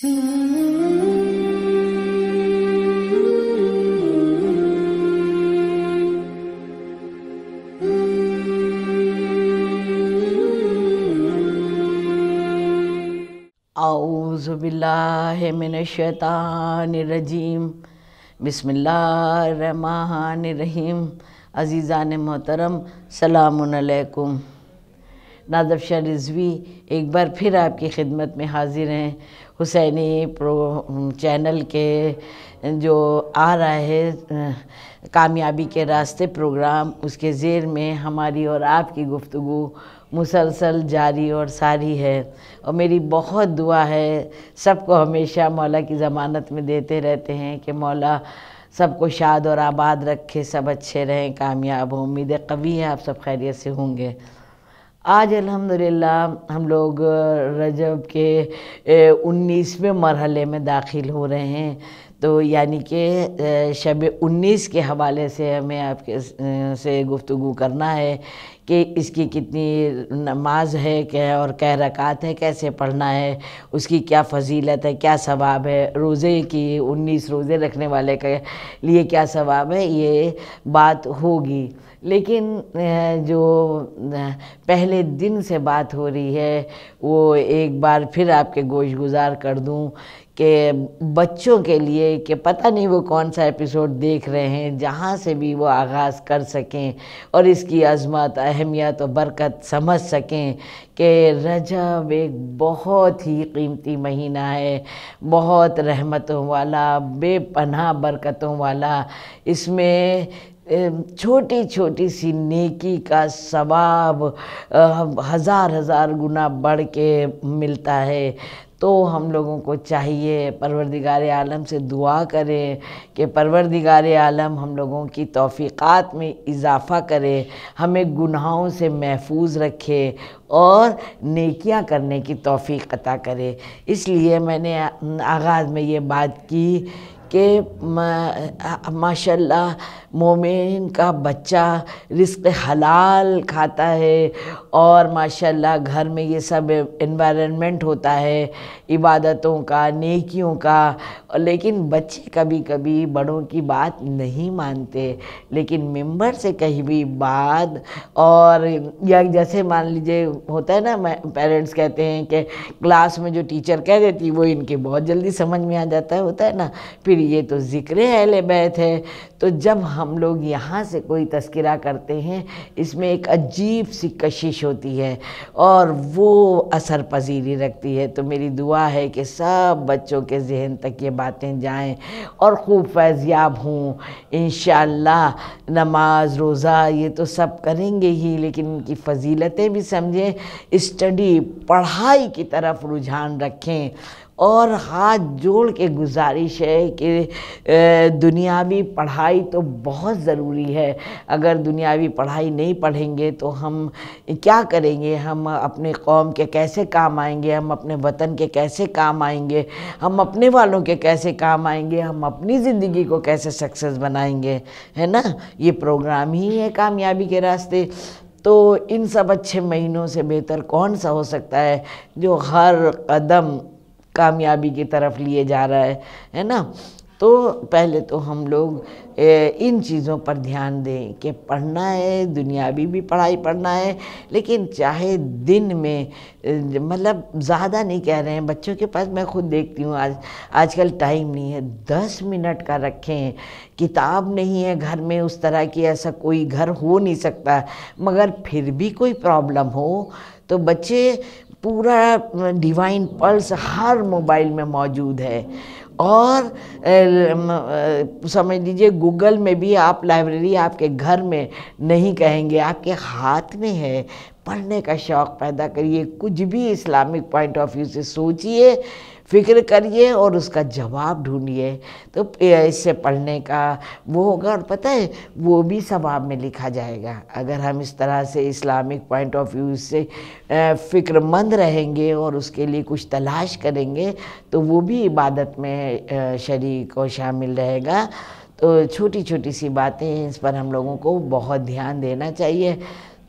اعوذ باللہ من الشیطان الرجیم، بسم اللہ الرحمن الرحیم۔ عزیزان محترم، سلام علیکم۔ نازف شاہ رضوی ایک بار پھر آپ کی خدمت میں حاضر ہیں۔ حسینی چینل کے جو آ رہا ہے کامیابی کے راستے پروگرام، اس کے زیر میں ہماری اور آپ کی گفتگو مسلسل جاری اور ساری ہے، اور میری بہت دعا ہے، سب کو ہمیشہ مولا کی ضمانت میں دیتے رہتے ہیں کہ مولا سب کو شاد اور آباد رکھے، سب اچھے رہیں، کامیاب ہوں۔ امید قوی ہے آپ سب خیریت سے ہوں گے۔ آج الحمدللہ ہم لوگ رجب کے 19ویں مرحلے میں داخل ہو رہے ہیں، تو یعنی کہ شب 19 کے حوالے سے ہمیں آپ کے سے گفتگو کرنا ہے کہ اس کی کتنی نماز ہے کیا اور کیا رکعت ہے، کیسے پڑھنا ہے، اس کی کیا فضیلت ہے، کیا ثواب ہے، روزے کی 19 روزے رکھنے والے کے لیے کیا ثواب ہے، یہ بات ہوگی۔ لیکن جو پہلے دن سے بات ہو رہی ہے وہ ایک بار پھر آپ کے گوش گزار کر دوں کہ بچوں کے لیے کہ پتہ نہیں وہ کون سا ایپیسوڈ دیکھ رہے ہیں، جہاں سے بھی وہ آغاز کر سکیں اور اس کی عظمت، اہمیت و برکت سمجھ سکیں کہ رجب ایک بہت ہی قیمتی مہینہ ہے، بہت رحمتوں والا، بے پناہ برکتوں والا۔ اس میں چھوٹی چھوٹی سی نیکی کا ثواب ہزار گنا بڑھ کے ملتا ہے۔ تو ہم لوگوں کو چاہیے پروردگار عالم سے دعا کریں کہ پروردگار عالم ہم لوگوں کی توفیقات میں اضافہ کرے، ہمیں گناہوں سے محفوظ رکھے اور نیکیاں کرنے کی توفیق عطا کرے۔ اس لیے میں نے آغاز میں یہ بات کی کہ ماشاءاللہ مومن کا بچہ رزق حلال کھاتا ہے، اور ماشاءاللہ گھر میں یہ سب انوائرنمنٹ ہوتا ہے عبادتوں کا، نیکیوں کا، لیکن بچے کبھی کبھی بڑوں کی بات نہیں مانتے، لیکن ممبر سے کہیں بھی بات، اور یا جیسے مان لیجئے ہوتا ہے نا، پیرنٹس کہتے ہیں کہ کلاس میں جو ٹیچر کہہ دیتی وہ ان کے بہت جلدی سمجھ میں آ جاتا ہے، ہوتا ہے نا، پھر یہ تو ذکر اہل بیت ہے۔ تو جب ہم لوگ یہاں سے کوئی تذکرہ کرتے ہیں، اس میں ایک عجیب سی کشش ہوتی ہے اور وہ اثر پذیری رکھتی ہے۔ تو میری دعا ہے کہ سب بچوں کے ذہن تک یہ باتیں جائیں اور خوب فیضیاب ہوں انشاءاللہ۔ نماز، روزہ یہ تو سب کریں گے ہی، لیکن ان کی فضیلتیں بھی سمجھیں، اسٹڈی، پڑھائی کی طرف رجحان رکھیں، اور ہاتھ جوڑ کے گزارش ہے کہ دنیاوی پڑھائی تو بہت ضروری ہے۔ اگر دنیاوی پڑھائی نہیں پڑھیں گے تو ہم کیا کریں گے؟ ہم اپنے قوم کے کیسے کام آئیں گے؟ ہم اپنے وطن کے کیسے کام آئیں گے؟ ہم اپنے والوں کے کیسے کام آئیں گے؟ ہم اپنی زندگی کو کیسے سکسیس بنائیں گے؟ ہے نا، یہ پروگرام ہی ہے کامیابی کے راستے۔ تو ان سب اچھے مہینوں سے بہتر کون سا ہو سکتا ہے جو ہر قدم کامیابی کی طرف لیے جا رہا ہے نا۔ تو پہلے تو ہم لوگ ان چیزوں پر دھیان دیں کہ پڑھنا ہے، دنیاوی بھی پڑھائی پڑھنا ہے، لیکن چاہے دن میں مطلب زیادہ نہیں کہہ رہے ہیں، بچوں کے پاس میں خود دیکھتی ہوں آج کل ٹائم نہیں ہے، 10 منٹ کا رکھیں۔ کتاب نہیں ہے گھر میں اس طرح کی، ایسا کوئی گھر ہو نہیں سکتا، مگر پھر بھی کوئی پرابلم ہو تو بچے پورا ڈیوائن پلس ہر موبائل میں موجود ہے، اور سمجھ لیجئے گوگل میں بھی آپ لائبریری آپ کے گھر میں نہیں کہیں گے، آپ کے ہاتھ میں ہے۔ پڑھنے کا شوق پیدا کریے، کچھ بھی اسلامک پوائنٹ آف ویو سے سوچئے، فکر کریے اور اس کا جواب ڈھونڈیے، تو اس سے پڑھنے کا وہ ہوگا، اور پتہ ہے وہ بھی ثواب میں لکھا جائے گا۔ اگر ہم اس طرح سے اسلامک پوائنٹ آف ویو سے فکر مند رہیں گے اور اس کے لیے کچھ تلاش کریں گے تو وہ بھی عبادت میں شریک و شامل رہے گا۔ تو چھوٹی چھوٹی سی باتیں، اس پر ہم لوگوں کو بہت دھیان دینا چاہیے۔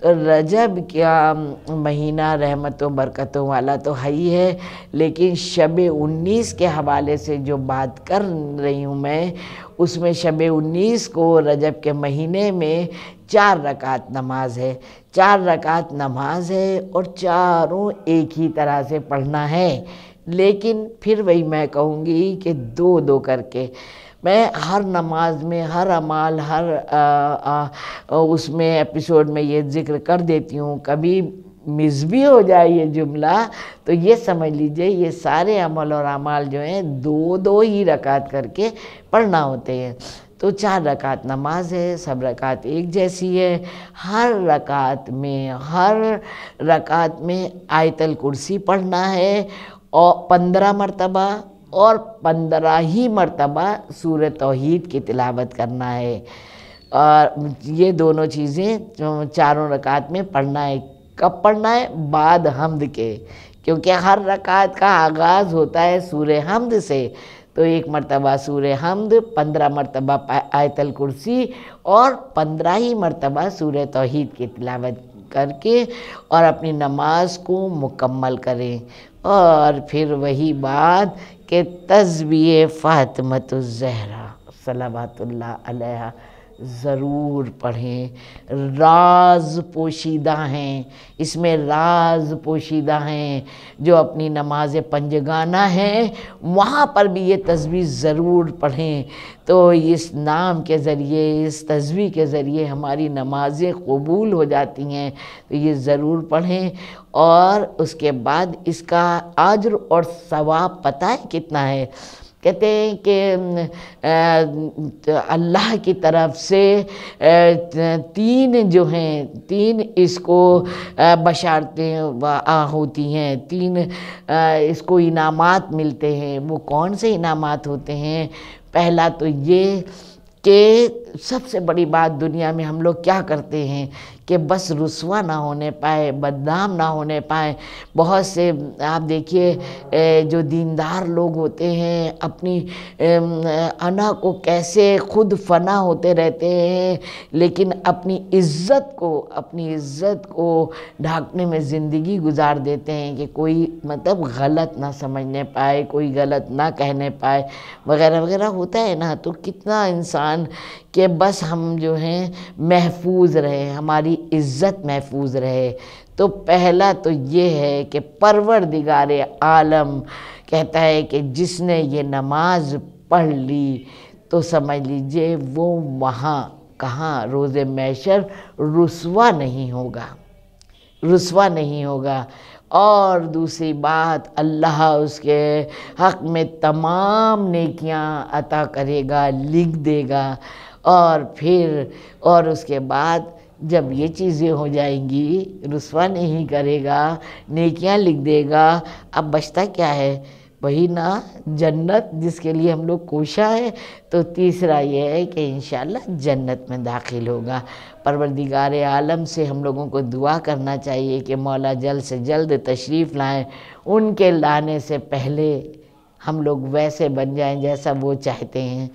تو رجب کا مہینہ رحمتوں برکتوں والا تو ہے ہی ہے، لیکن شب 19 کے حوالے سے جو بات کر رہی ہوں میں، اس میں شب 19 کو رجب کے مہینے میں 4 رکعت نماز ہے، 4 رکعت نماز ہے اور چاروں ایک ہی طرح سے پڑھنا ہے، لیکن پھر وہی میں کہوں گی کہ 2 کر کے میں ہر نماز میں ہر اعمال ہر اس میں ایپیسوڈ میں یہ ذکر کر دیتی ہوں، کبھی مس بھی ہو جائے یہ جملہ تو یہ سمجھ لیجئے یہ سارے عمل اور اعمال جو ہیں 2 ہی رکعت کر کے پڑھنا ہوتے ہیں۔ تو 4 رکعت نماز ہے، سب رکعت ایک جیسی ہے، ہر رکعت میں آیت الکرسی پڑھنا ہے اور 15 مرتبہ اور 15 ہی مرتبہ سورہ توحید کی تلاوت کرنا ہے، اور یہ دونوں چیزیں چاروں رکعت میں پڑھنا ہے۔ کب پڑھنا ہے؟ بعد حمد کے، کیونکہ ہر رکعت کا آغاز ہوتا ہے سورہ حمد سے، تو 1 مرتبہ سورہ حمد، 15 مرتبہ آیت الکرسی اور 15 ہی مرتبہ سورہ توحید کی تلاوت کر کے اور اپنی نماز کو مکمل کریں۔ اور پھر وہی بات کہ تسبیح فاطمۃ الزہرا صلوات اللہ علیہا ضرور پڑھیں۔ راز پوشیدہ ہیں، اس میں راز پوشیدہ ہیں، جو اپنی نماز پنجگانہ ہیں وہاں پر بھی یہ تسبیح ضرور پڑھیں، تو اس نام کے ذریعے اس تسبیح کے ذریعے ہماری نمازیں قبول ہو جاتی ہیں، تو یہ ضرور پڑھیں۔ اور اس کے بعد اس کا اجر اور ثواب پتہ ہے کتنا ہے؟ کہتے ہیں کہ اللہ کی طرف سے 3 جو ہیں 3 اس کو بشارتیں ہوتی ہیں، 3 اس کو انعامات ملتے ہیں۔ وہ کون سے انعامات ہوتے ہیں؟ پہلا تو یہ کہ سب سے بڑی بات دنیا میں ہم لوگ کیا کرتے ہیں کہ بس رسوا نہ ہونے پائے، بدنام نہ ہونے پائے۔ بہت سے آپ دیکھیے جو دیندار لوگ ہوتے ہیں اپنی انا کو کیسے خود فنا ہوتے رہتے ہیں، لیکن اپنی عزت کو ڈھانکنے میں زندگی گزار دیتے ہیں کہ کوئی مطلب غلط نہ سمجھنے پائے، کوئی غلط نہ کہنے پائے وغیرہ وغیرہ ہوتا ہے نا۔ تو کتنا انسان کہ بس ہم جو ہیں محفوظ رہے، ہماری عزت محفوظ رہے۔ تو پہلا تو یہ ہے کہ پروردگار عالم کہتا ہے کہ جس نے یہ نماز پڑھ لی تو سمجھ لیجئے وہ وہاں کہاں روز محشر رسوا نہیں ہوگا۔ اور دوسری بات اللہ اس کے حق میں تمام نیکیاں عطا کرے گا، لکھ دے گا، اور اس کے بعد جب یہ چیزیں ہو جائیں گی رسوا نہیں کرے گا، نیکیاں لکھ دے گا، اب بچتا کیا ہے؟ وہی نا جنت جس کے لیے ہم لوگ کوشاں ہیں۔ تو تیسرا یہ ہے کہ انشاءاللہ جنت میں داخل ہوگا۔ پروردگار عالم سے ہم لوگوں کو دعا کرنا چاہیے کہ مولا جلد سے جلد تشریف لائیں، ان کے لانے سے پہلے ہم لوگ ویسے بن جائیں جیسا وہ چاہتے ہیں۔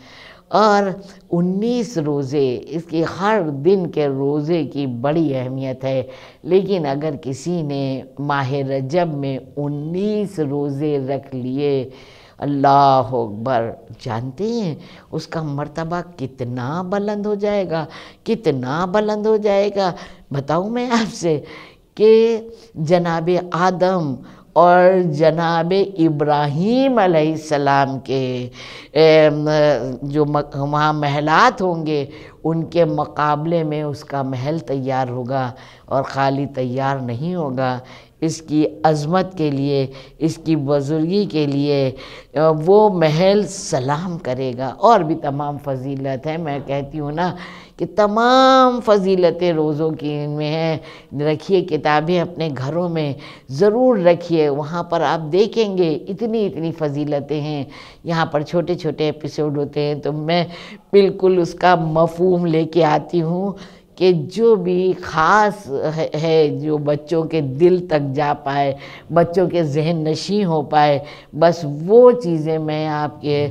اور 19 روزے، اس کی ہر دن کے روزے کی بڑی اہمیت ہے، لیکن اگر کسی نے ماہ رجب میں 19 روزے رکھ لیے، اللہ اکبر، جانتے ہیں اس کا مرتبہ کتنا بلند ہو جائے گا، بتاؤں میں آپ سے کہ جناب آدم اور جناب ابراہیم علیہ السلام کے جو وہاں محلات ہوں گے ان کے مقابلے میں اس کا محل تیار ہوگا، اور خالی تیار نہیں ہوگا، اس کی عظمت کے لیے، اس کی بزرگی کے لیے وہ محل سلام کرے گا۔ اور بھی تمام فضیلت ہے، میں کہتی ہوں نا کہ تمام فضیلتیں روزوں کی ان میں ہیں۔ رکھیے کتابیں اپنے گھروں میں ضرور رکھیے، وہاں پر آپ دیکھیں گے اتنی فضیلتیں ہیں۔ یہاں پر چھوٹے چھوٹے ایپیسوڈ ہوتے ہیں تو میں بالکل اس کا مفہوم لے کے آتی ہوں کہ جو بھی خاص ہے جو بچوں کے دل تک جا پائے، بچوں کے ذہن نشیں ہو پائے، بس وہ چیزیں میں آپ کے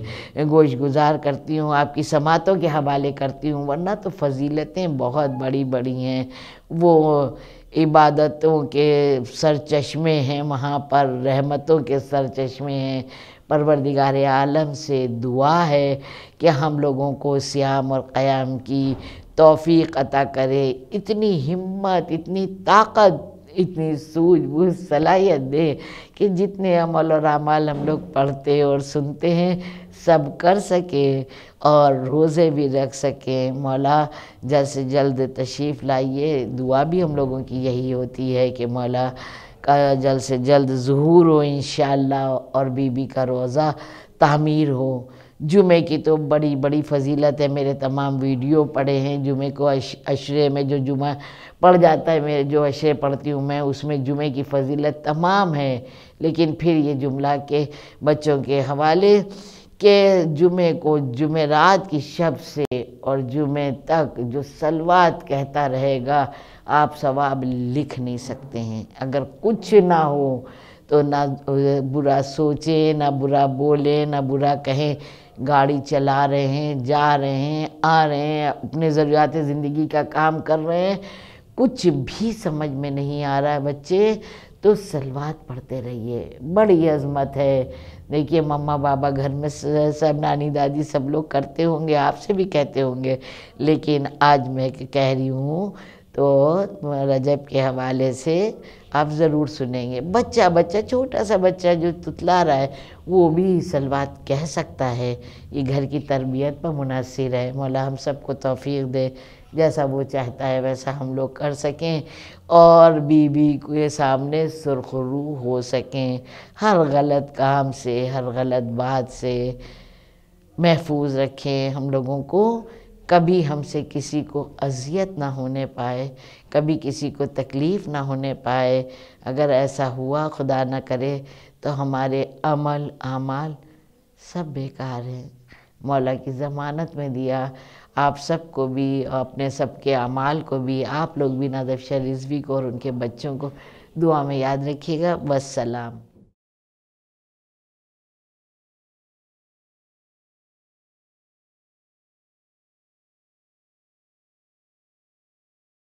گوش گزار کرتی ہوں، آپ کی سماعتوں کے حوالے کرتی ہوں، ورنہ تو فضیلتیں بہت بڑی بڑی ہیں، وہ عبادتوں کے سرچشمے ہیں، وہاں پر رحمتوں کے سرچشمے ہیں۔ پروردگار عالم سے دعا ہے کہ ہم لوگوں کو صیام اور قیام کی توفیق عطا کرے، اتنی ہمت، اتنی طاقت، اتنی سوجھ بوجھ صلاحیت دے کہ جتنے عمل اور اعمال ہم لوگ پڑھتے اور سنتے ہیں سب کر سکیں اور روزے بھی رکھ سکیں۔ مولا جلد سے جلد تشریف لائیے، دعا بھی ہم لوگوں کی یہی ہوتی ہے کہ مولا کا جلد سے جلد ظہور ہو انشاءاللہ، اور بی بی کا روزہ تعمیر ہو۔ جمعے کی تو بڑی بڑی فضیلت ہے، میرے تمام ویڈیو پڑے ہیں جمعے کو، عشرے میں جو جمعہ پڑھ جاتا ہے، میں جو عشرے پڑھتی ہوں میں، اس میں جمعے کی فضیلت تمام ہے، لیکن پھر یہ جملہ کہ بچوں کے حوالے کہ جمعے کو جمعرات کی شب سے اور جمعے تک جو صلوات کہتا رہے گا آپ ثواب لکھ نہیں سکتے ہیں۔ اگر کچھ نہ ہو تو نہ برا سوچیں، نہ برا بولیں، نہ برا کہیں، گاڑی چلا رہے ہیں، جا رہے ہیں، آ رہے ہیں، اپنے ضروریات زندگی کا کام کر رہے ہیں، کچھ بھی سمجھ میں نہیں آ رہا ہے بچے تو صلوات پڑھتے رہیے، بڑی عظمت ہے۔ دیکھیے مما بابا گھر میں سب، نانی دادی سب لوگ کرتے ہوں گے، آپ سے بھی کہتے ہوں گے، لیکن آج میں کہہ رہی ہوں تو رجب کے حوالے سے آپ ضرور سنیں گے۔ بچہ چھوٹا سا بچہ جو تتلا رہا ہے وہ بھی صلوات کہہ سکتا ہے، یہ گھر کی تربیت پر منحصر ہے۔ مولا ہم سب کو توفیق دے، جیسا وہ چاہتا ہے ویسا ہم لوگ کر سکیں اور بی بی کے سامنے سرخ رو ہو سکیں، ہر غلط کام سے، ہر غلط بات سے محفوظ رکھیں ہم لوگوں کو، کبھی ہم سے کسی کو اذیت نہ ہونے پائے، کبھی کسی کو تکلیف نہ ہونے پائے۔ اگر ایسا ہوا خدا نہ کرے تو ہمارے عمل اعمال سب بیکار ہیں۔ مولا کی ضمانت میں دیا، آپ سب کو بھی، اپنے سب کے اعمال کو بھی، آپ لوگ بھی نادر شاہ رضوی کو اور ان کے بچوں کو دعا میں یاد رکھیے گا۔ والسلام۔